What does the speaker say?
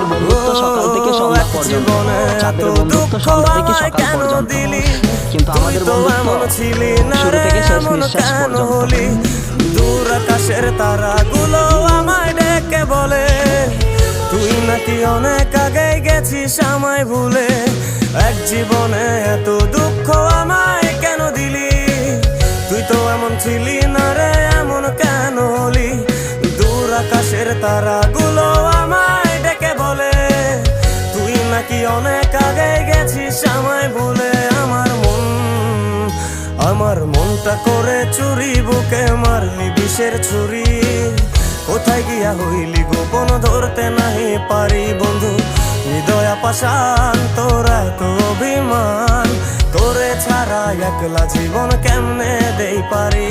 চাঁদের বন্ধুত্ব সকাল থেকে সন্ধ্যা পর্যন্ত, চাঁদের বন্ধুত্ব সন্ধ্যা থেকে সকাল পর্যন্ত, কিন্তু আমাদের বন্ধুত্ব শুরু থেকে শেষ নিঃশ্বাস পর্যন্ত। দূর আকাশের তারাগুলো আমায় ডেকে বলে তুই নাকি অনেক আগে গেছিস আমায় ভুলে। এক জীবনে এত দুঃখ আমায় কেন দিলি, তুই তো এমন ছিলি না রে, এমন কেন হলি। দূর আকাশের তারাগুলো আমায় ডেকে বলে তুই নাকি অনেক আগে গেছিস আমায় ভুলে। আমার মনটা করে চুরি, বুকে মারলি বিষের ছুরি। কোথায় গিয়া হইলি গোপন ধরতে নাহি পারি বন্ধু। হৃদয় পাষাণ তোরা তো অভিমান, তোরে ছাড়া একলা জীবন কেমনে দেই পারি।